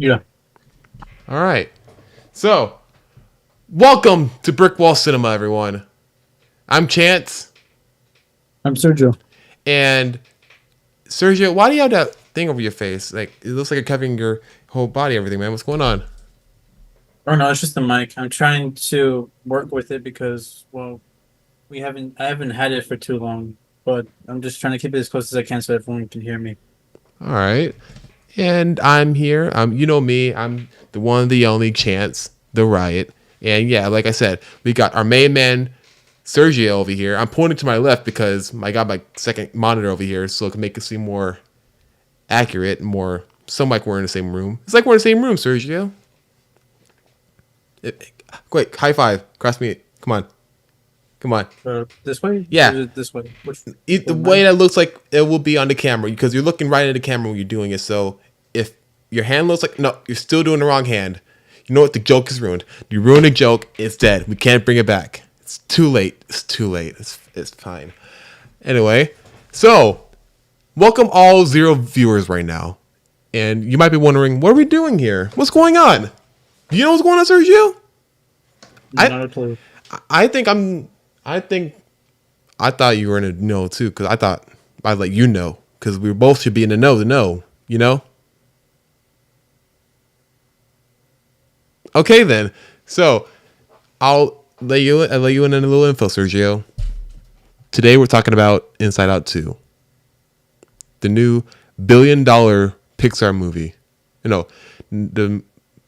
Yeah, All right. So, welcome to Brick Wall Cinema, everyone. I'm Chance, I'm Sergio. and Sergio, why do you have that thing over your face? Like, it looks like you're covering your whole body, everything, man. What's going on? Oh no, it's just the mic. I'm trying to work with it because, well, I haven't had it for too long, but I'm just trying to keep it as close as I can so everyone can hear me. All right. And I'm here. You know me. I'm the one, the only Chance, the Riot. And yeah, like I said, we got our main man, Sergio, over here. I'm pointing to my left because I got my second monitor over here so it can make it seem more accurate, more, some like we're in the same room. It's like we're in the same room, Sergio. Quick, high five. Cross me. Come on. Come on. This way or Yeah. is it this way? The What way mine? that looks like it will be on the camera because you're looking right at the camera when you're doing it. So if your hand looks like, no, you're still doing the wrong hand. You know what? The joke is ruined. You ruined the joke. It's dead. We can't bring it back. It's too late. It's too late. It's fine. Anyway, so welcome all zero viewers right now. And you might be wondering, what are we doing here? What's going on? Do you know what's going on, Sergio? I Not a clue. I think I'm. I think I thought you were in the know too, because I thought I'd let you know, because we both should be in the know to know. You know. Okay then. So I'll let you in a little info, Sergio. Today we're talking about Inside Out 2, the new billion-dollar Pixar movie. You know, the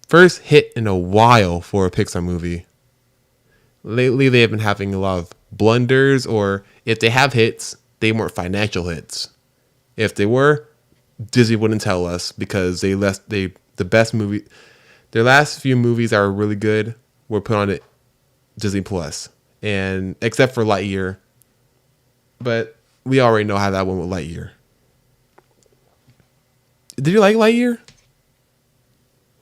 first hit in a while for a Pixar movie. Lately, they have been having a lot of blunders, or if they have hits, they weren't financial hits. If they were, Disney wouldn't tell us because the best movie, their last few movies are really good were put on it Disney Plus, and except for Lightyear, but we already know how that went with Lightyear. Did you like Lightyear?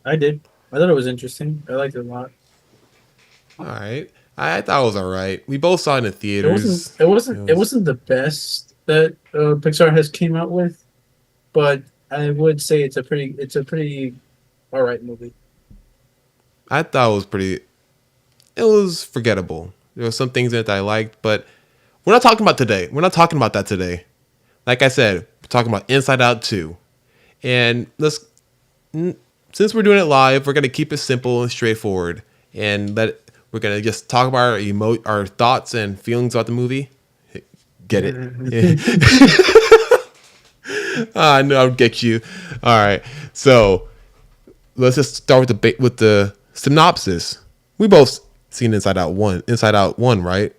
I did. I thought it was interesting. I liked it a lot. All right, I thought it was all right. We both saw it in the It wasn't. theaters. It It wasn't. It was. wasn't the best that Pixar has came out with, but I would say It's a pretty all right movie. I thought it was pretty. It was forgettable. There were some things in it that I liked, but we're not talking about today. We're not talking about that today. Like I said, we're talking about Inside Out 2. And since we're doing it live, we're gonna keep it simple and straightforward, and we're gonna just talk about our thoughts and feelings about the movie. Get it? I know I'll get you. All right, so let's just start with the synopsis. We both seen Inside Out one, right?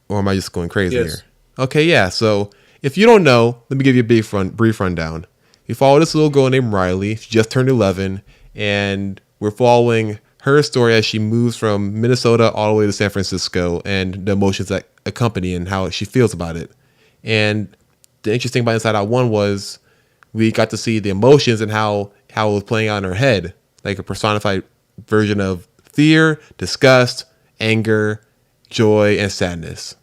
Or am I just going crazy here? Yes. Okay, yeah. So if you don't know, let me give you a brief rundown. We follow this little girl named Riley. She just turned 11, and we're following her story as she moves from Minnesota all the way to San Francisco and the emotions that accompany and how she feels about it. And the interesting about Inside Out 1 was we got to see the emotions and how it was playing out in her head, like a personified version of fear, disgust, anger, joy, and sadness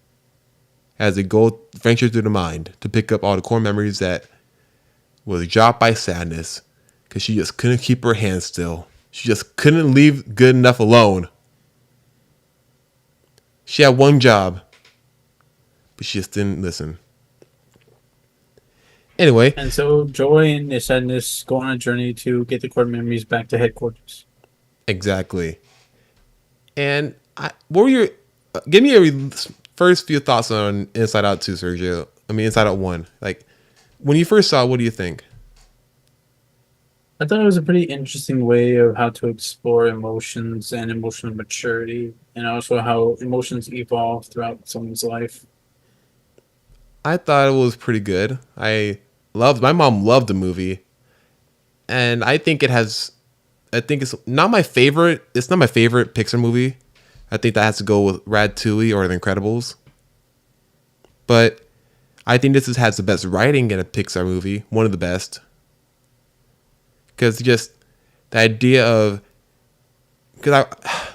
as they go venture through the mind to pick up all the core memories that was dropped by sadness because she just couldn't keep her hands still. She just couldn't leave good enough alone. She had one job, but she just didn't listen. Anyway, And so Joy and Sadness go on a journey to get the core memories back to headquarters. exactly. And what were your give me your first few thoughts on Inside Out 2, Sergio? I mean, Inside Out 1. Like, when you first saw it, what do you think? I thought it was a pretty interesting way of how to explore emotions and emotional maturity, and also how emotions evolve throughout someone's life. I thought it was pretty good. My mom loved the movie, and I think it's not my favorite. It's not my favorite Pixar movie. I think that has to go with Ratatouille or The Incredibles. But I think has the best writing in a Pixar movie, one of the best. Because just the idea of, because I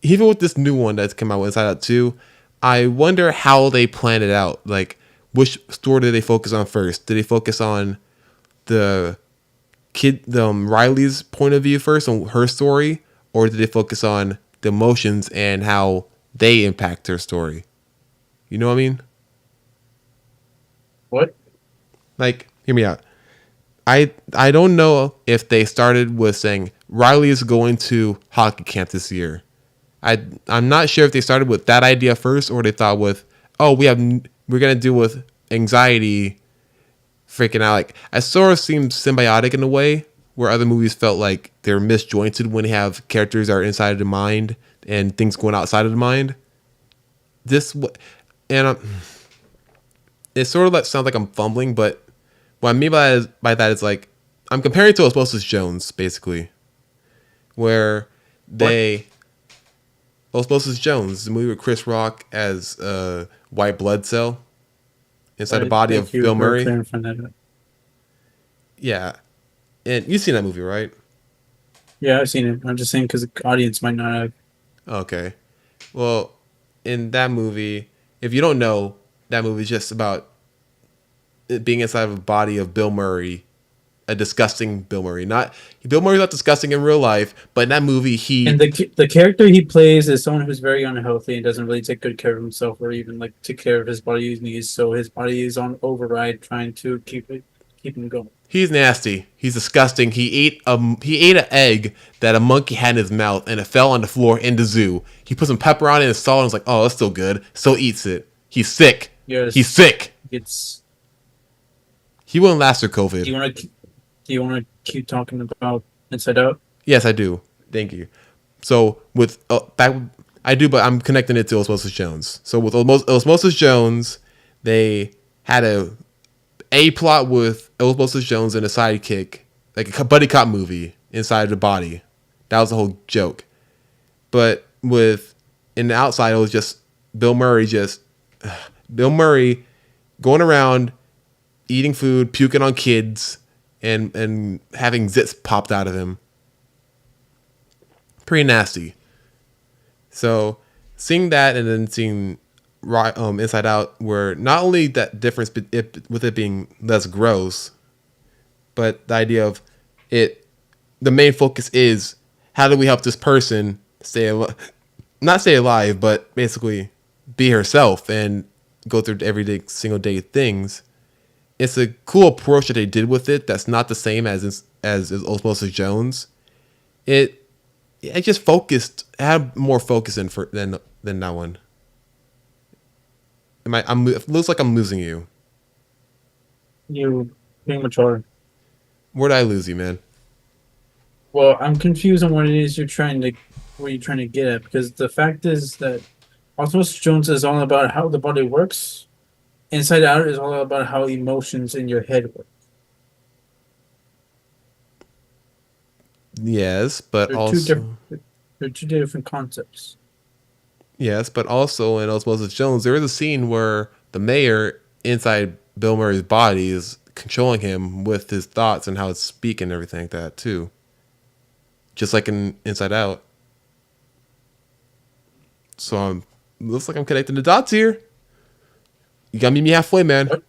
even with this new one that's come out with Inside Out 2, I wonder how they planned it out. Like, which story did they focus on first? Did they focus on the Riley's point of view first on her story, or did they focus on the emotions and how they impact her story? You know what I mean? What? Like, hear me out. I don't know if they started with saying Riley is going to hockey camp this year. I'm not sure if they started with that idea first or they thought with, oh, we're gonna deal with anxiety freaking out. Like, it sort of seems symbiotic in a way where other movies felt like they're misjointed when they have characters that are inside of the mind and things going outside of the mind. This and it sort of sounds like I'm fumbling, but what I mean by that is like I'm comparing it to Osmosis Jones basically, where What? they Osmosis Jones, the movie with Chris Rock as white blood cell inside the Right. body Thank of you Bill for Murray. clarifying that. Yeah, and you've seen that movie, right? Yeah, I've seen it. I'm just saying because the audience might not have. Okay. Well, in that movie, if you don't know, that movie is just about it being inside of a body of Bill Murray, a disgusting Bill Murray. Not Bill Murray's not disgusting in real life, but in that movie, And the character he plays is someone who's very unhealthy and doesn't really take good care of himself or even like take care of his body's needs. So his body is on override, trying to keep him going. he's nasty. He's disgusting. He ate an egg that a monkey had in his mouth, and it fell on the floor in the zoo. He put some pepper on it and salt, and was like, "Oh, that's still good." Still eats it. He's sick. He's Yes, sick. it's. He wouldn't last through Do you COVID. want to? Do you want to keep talking about Inside Out? Yes, I do. Thank you. So with that, I do, but I'm connecting it to Osmosis Jones. So with Osmosis Jones, they had a plot with Osmosis Jones and a sidekick, like a buddy cop movie inside the body. That was the whole joke. But with in the outside, it was just Bill Murray, Bill Murray going around eating food, puking on kids, and having zits popped out of him. Pretty nasty. So seeing that and then seeing Inside Out, where not only that difference with it being less gross, but the idea of it, the main focus is how do we help this person stay alive, not stay alive, but basically be herself and go through everyday single day things. It's a cool approach that they did with it. That's not the same as Osmosis Jones. It it just focused had more focus than that one. It looks like I'm losing you. You pretty much are. Where did I lose you, man? Well, I'm confused on what it is where you're trying to get at, because the fact is that Osmosis Jones is all about how the body works. Inside Out is all about how emotions in your head work. Yes, but They're two also different. They're two different concepts. yes, but also in Osmosis Jones, there is a scene where the mayor inside Bill Murray's body is controlling him with his thoughts and how it's speaking and everything like that too. Just like in Inside Out. So looks like I'm connecting the dots here. You gotta meet me halfway, man. What?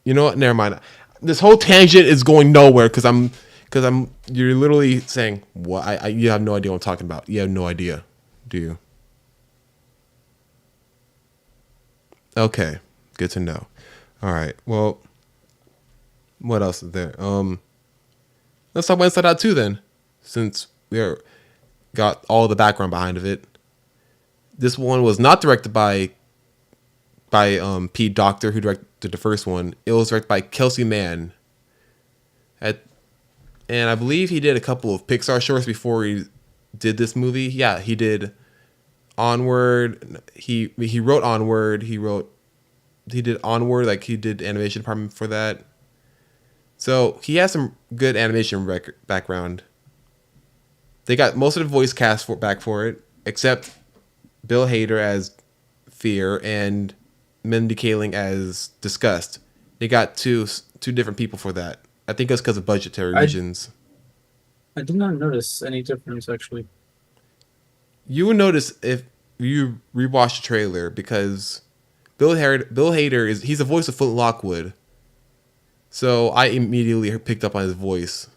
You know what? Never mind. This whole tangent is going nowhere because I'm you're literally saying what you have no idea what I'm talking about. You have no idea, do you? Okay, good to know. All right. Well, what else is there? Let's talk about Inside Out 2 then, since got all the background behind of it. This one was not directed by Pete Docter, who directed the first one. It was directed by Kelsey Mann. And I believe he did a couple of Pixar shorts before he did this movie. Yeah, he did Onward. He wrote Onward. He did Onward, like he did animation department for that. So he has some good animation background. They got most of the voice cast back for it, except Bill Hader as Fear and Mindy Kaling as Disgust. They got two different people for that. I think it's because of budgetary I reasons. I did not notice any difference actually. You will notice if you rewatch the trailer because Bill Hader he's the voice of Flint Lockwood. So I immediately picked up on his voice.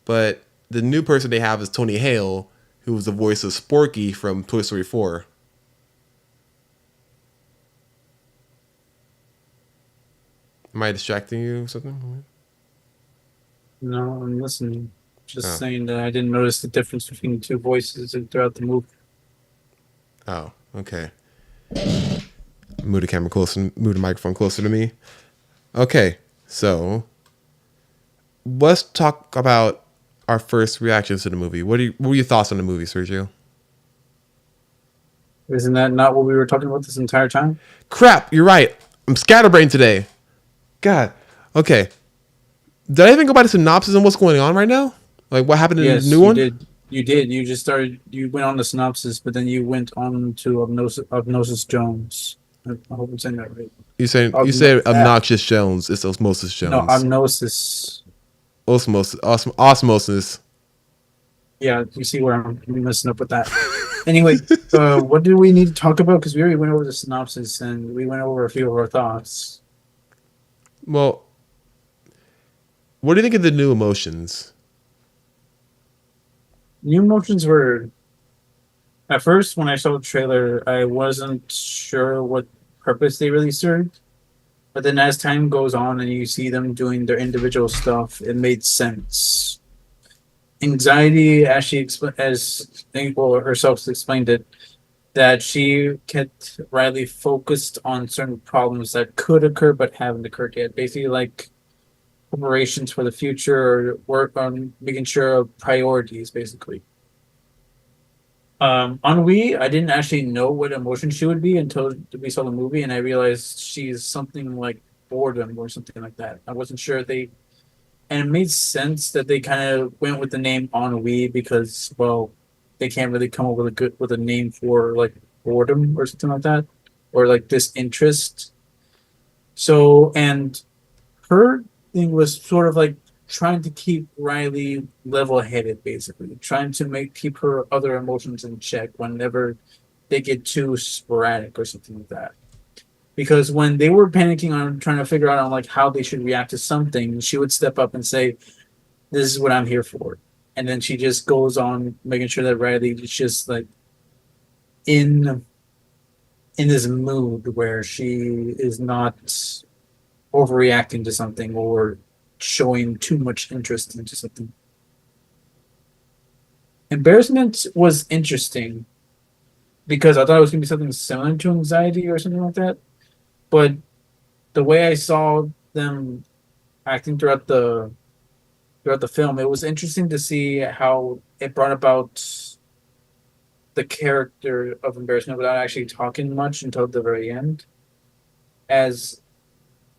But the new person they have is Tony Hale, who was the voice of Sporky from Toy Story 4. Am I distracting you or something? No, I'm listening. Just Oh. saying that I didn't notice the difference between the two voices throughout the movie. Oh, okay. Move the camera closer, move the microphone closer to me. Okay, so let's talk about our first reactions to the movie. What were your thoughts on the movie, Sergio? Isn't that not what we were talking about this entire time? Crap, you're right. I'm scatterbrained today. God. Okay. Did I even go by the synopsis and what's going on right now? Like what happened in the new Yes, you one? did. You did. You just started. You went on the synopsis, but then you went on to Obnosis Jones. I hope I'm saying that right. You said obnoxious Jones. It's Osmosis No, Jones. Obnosis. Osmosis. Yeah, you see where I'm messing up with that. Anyway, what do we need to talk about? Because we already went over the synopsis and we went over a few of our thoughts. Well, what do you think of the new emotions? New emotions were at first when I saw the trailer, I wasn't sure what purpose they really served. But then as time goes on and you see them doing their individual stuff, it made sense. Anxiety, as as April herself explained it, that she kept Riley focused on certain problems that could occur but haven't occurred yet. Basically, like preparations for the future or work on making sure of priorities, basically. Ennui, I didn't actually know what emotion she would be until we saw the movie, and I realized she's something like boredom or something like that. I wasn't sure if they, and it made sense that they kind of went with the name Ennui because, well, they can't really come up with a name for like boredom or something like that, or like disinterest. So, and her thing was sort of like trying to keep Riley level headed, basically, trying to keep her other emotions in check whenever they get too sporadic or something like that. Because when they were panicking on trying to figure out on like how they should react to something, she would step up and say, "This is what I'm here for," and then she just goes on making sure that Riley is just like in this mood where she is not overreacting to something or showing too much interest into something. Embarrassment was interesting because I thought it was going to be something similar to anxiety or something like that. But the way I saw them acting throughout the film, it was interesting to see how it brought about the character of embarrassment without actually talking much until the very end. As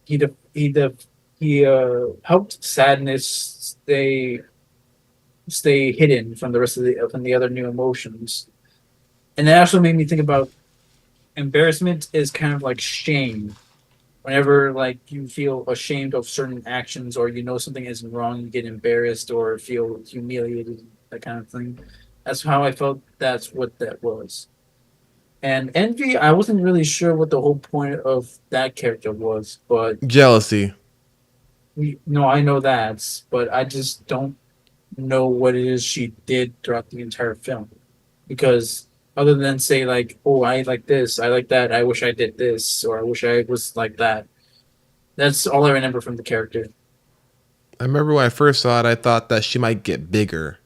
he def- he def- he helped sadness stay hidden from the rest of the other new emotions. And that also made me think about embarrassment is kind of like shame. Whenever like you feel ashamed of certain actions or you know something isn't wrong, you get embarrassed or feel humiliated, that kind of thing. That's how I felt that's what that was. And envy, I wasn't really sure what the whole point of that character was, but Jealousy. no, I know that, but I just don't know what it is she did throughout the entire film. Because other than say like, oh, I like this, I like that, I wish I did this, or I wish I was like that. That's all I remember from the character. I remember when I first saw it, I thought that she might get bigger.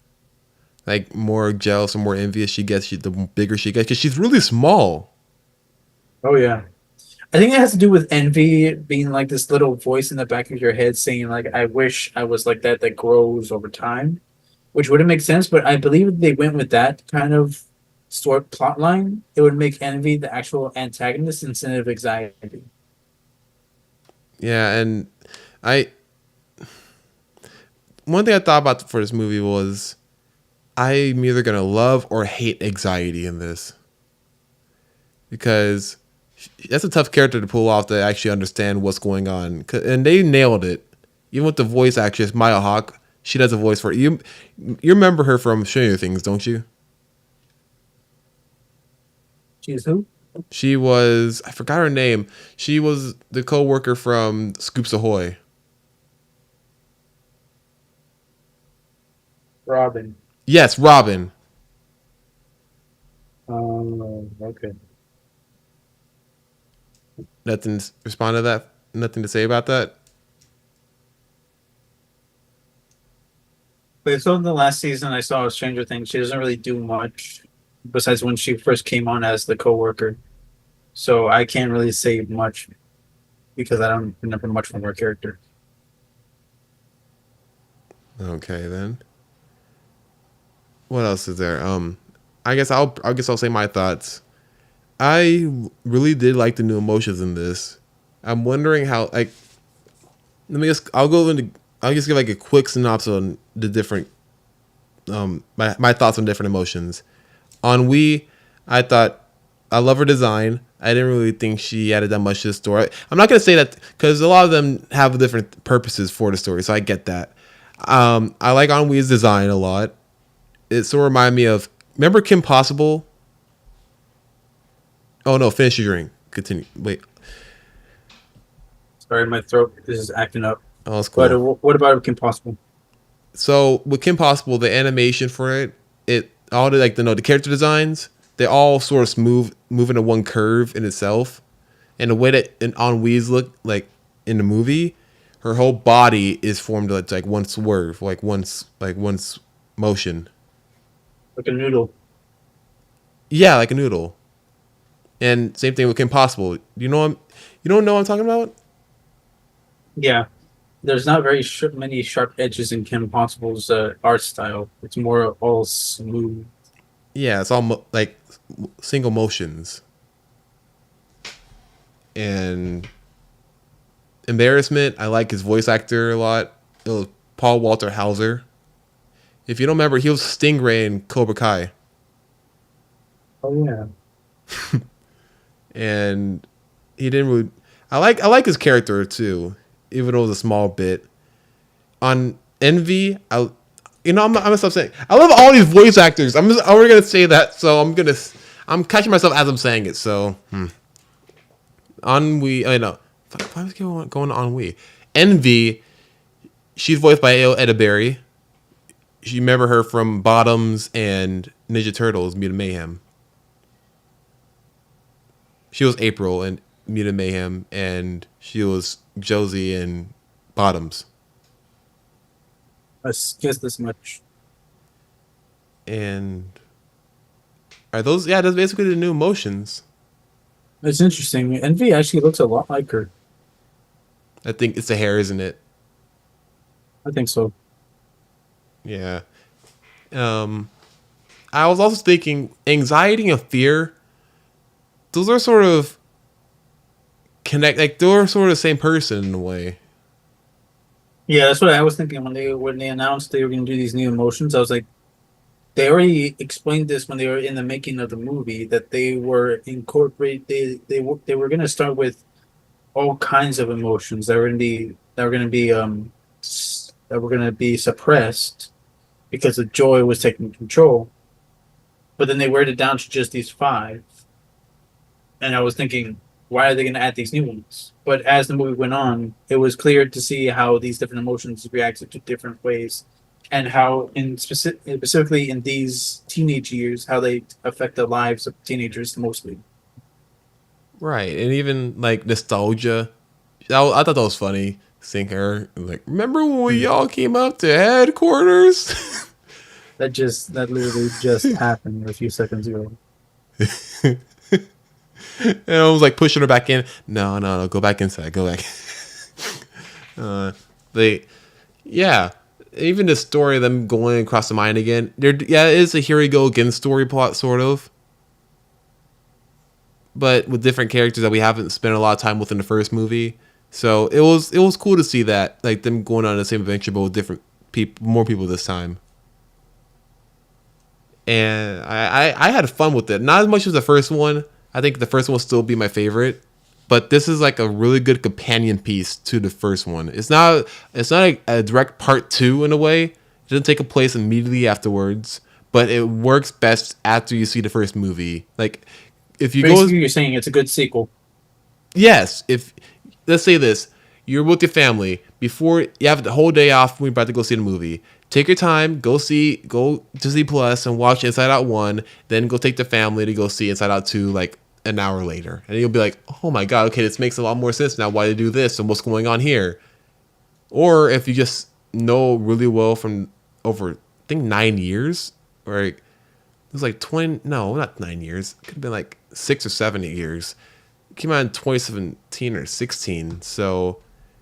Like more jealous and more envious she gets, the bigger she gets, because she's really small. Oh yeah. I think it has to do with envy being like this little voice in the back of your head saying like I wish I was like that that grows over time, which wouldn't make sense, but I believe if they went with that kind of sort plot line, it would make envy the actual antagonist instead of anxiety. Yeah, and I one thing I thought about for this movie was I'm either gonna love or hate anxiety in this because that's a tough character to pull off to actually understand what's going on. And they nailed it. Even with the voice actress Maya Hawke, she does a voice for you. You remember her from Stranger Things, don't you? She's who? She was I forgot her name. She was the co-worker from Scoops Ahoy. Robin. Yes, Robin. Okay. Nothing to respond to that. Nothing to say about that. But so in the last season I saw of Stranger Things, she doesn't really do much besides when she first came on as the coworker. So I can't really say much because I don't remember much from her character. Okay then. What else is there? I guess I'll say my thoughts. I really did like the new emotions in this. I'm wondering how like let me just I'll just give like a quick synopsis on the different my thoughts on different emotions. On Wii, I thought I love her design. I didn't really think she added that much to the story. I'm not gonna say that because a lot of them have different purposes for the story, so I get that. I like Ennui's design a lot. It sort of reminded me of remember Kim Possible. Oh no, finish your drink. Continue. Wait. Sorry, my throat is acting up. Oh, that's But cool. what about Kim Possible? So with Kim Possible, the animation for it all the like the character designs, they all sort of move into one curve in itself, and the way that Ennui's look like in the movie, her whole body is formed like one swerve, like one motion. Like a noodle. Yeah, like a noodle. And same thing with Kim Possible. You don't know what I'm talking about? Yeah. There's not many sharp edges in Kim Possible's art style. It's more all smooth. Yeah, it's all like single motions. And embarrassment, I like his voice actor a lot. It was Paul Walter Hauser. If you don't remember, he was Stingray in Cobra Kai, Oh yeah. and he didn't really. I like his character too, even though it was a small bit. On Envy, I'm gonna stop saying. I love all these voice actors. I'm already gonna say that, so I'm catching myself as I'm saying it. So Ennui, I know. Why was going on Ennui? Envy, she's voiced by Ayo Edebiri. You remember her from Bottoms and Ninja Turtles, Mutant Mayhem. She was April in Mutant Mayhem, and she was Josie in Bottoms. I guess this much. And are those? Yeah, that's basically the new emotions. It's interesting. Envy actually looks a lot like her. I think it's the hair, isn't it? I think so. Yeah. Um, I was also thinking anxiety and fear. Those are sort of connect. Like they're sort of the same person in a way. Yeah, that's what I was thinking when they announced they were going to do these new emotions. I was like, they already explained this when they were in the making of the movie that they were incorporate they were going to start with all kinds of emotions that were going to be that were going to be suppressed because the joy was taking control. But then they wrote it down to just these five, and I was thinking, why are they going to add these new ones? But as the movie went on, it was clear to see how these different emotions reacted to different ways, and how, specifically in these teenage years, how they affect the lives of teenagers mostly. Right, and even like nostalgia. I thought that was funny. Seeing her like, remember when we Mm. all came up to headquarters? That literally just happened a few seconds ago. And I was like pushing her back in. No, no, no, go back inside. Go back. They, yeah. Even the story of them going across the mine again. Yeah, it is a here we go again story plot sort of, but with different characters that we haven't spent a lot of time with in the first movie. So it was cool to see that like them going on the same adventure but with different people, more people this time. And I had fun with it. Not as much as the first one. I think the first one will still be my favorite. But this is like a really good companion piece to the first one. It's not a direct part two in a way. It doesn't take a place immediately afterwards, but it works best after you see the first movie. Like if you go Basically, you're saying it's a good sequel. yes, if let's say this, you're with your family before you have the whole day off when you're about to go see the movie. take your time, go Disney Plus and watch Inside Out 1, then go take the family to go see Inside Out 2 like an hour later. And you'll be like, oh my god, okay, this makes a lot more sense now why they do this and what's going on here. Or if you just know really well from over, I think 9 years, or it was like 20, no, not 9 years. It could have been like 6 or 7 years. It came out in 2017 or 16. So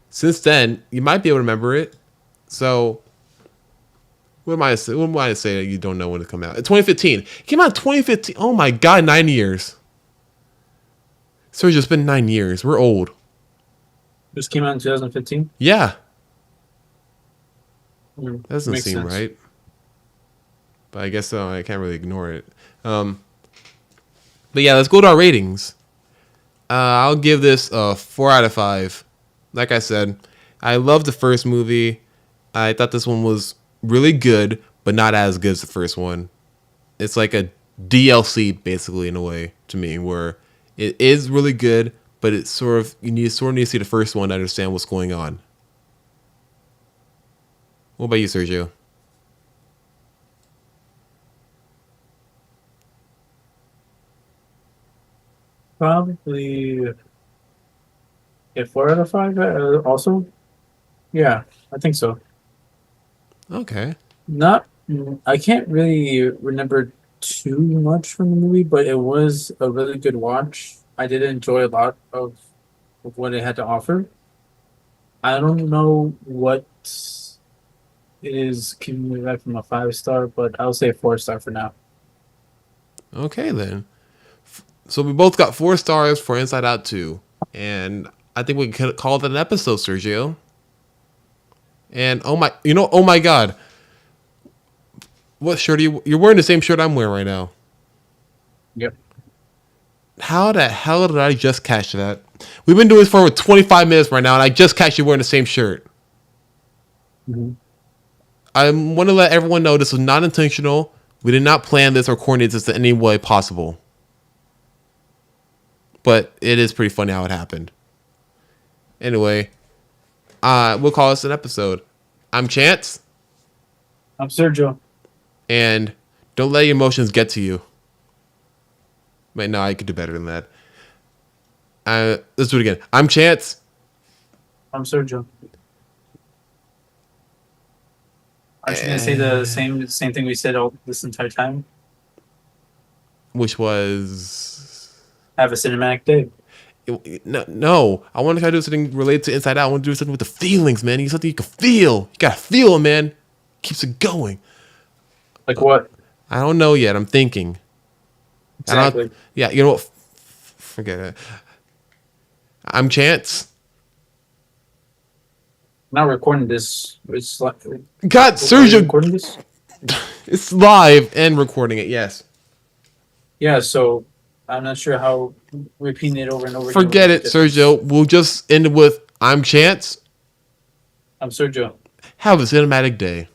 since then, you might be able to remember it. So what am I to say that you don't know when it come out? 2015. It came out in 2015. Oh my god, 9 years. So it's just been 9 years. We're old. This came out in 2015. Yeah. Mm, That doesn't makes seem sense. right. But I guess so. I can't really ignore it. But yeah, let's go to our ratings. I'll give this a 4 out of 5. Like I said, I loved the first movie. I thought this one was really good, but not as good as the first one. It's like a DLC, basically, in a way, to me, where it is really good, but it's you need to see the first one to understand what's going on. What about you, Sergio? Probably a 4 out of 5. Also, yeah, I think so. Okay. Not, I can't really remember too much from the movie, but it was a really good watch. I did enjoy a lot of what it had to offer. I don't know what it is keeping me back from a 5 star, but I'll say 4 star for now. Okay, then. So we both got 4 stars for Inside Out 2. And I think we could call that an episode, Sergio. And oh my god. What shirt are you're wearing the same shirt I'm wearing right now. Yep. How the hell did I just catch that? We've been doing this for over 25 minutes right now, and I just catch you wearing the same shirt. Mm-hmm. I want to let everyone know this was not intentional. We did not plan this or coordinate this in any way possible. But it is pretty funny how it happened. Anyway, we'll call this an episode. I'm Chance, I'm Sergio. and don't let your emotions get to you. Wait, no, I could do better than that. Let's do it again. I'm Chance. I'm Sergio. Aren't you gonna say the same thing we said all this entire time? Which was Have a cinematic day. no. I want to try to do something related to Inside Out. I want to do something with the feelings, man. You something you can feel. You gotta feel it, man. Keeps it going. Like what? I don't know yet. I'm thinking. Exactly. Yeah, you know what? Forget it. I'm Chance. Not recording this. It's like God, are you Sergio, recording this. it's live and recording it. Yes. Yeah, so I'm not sure how repeating it over and over. Forget again it, Sergio. We'll just end it with I'm Chance. I'm Sergio. Have a cinematic day.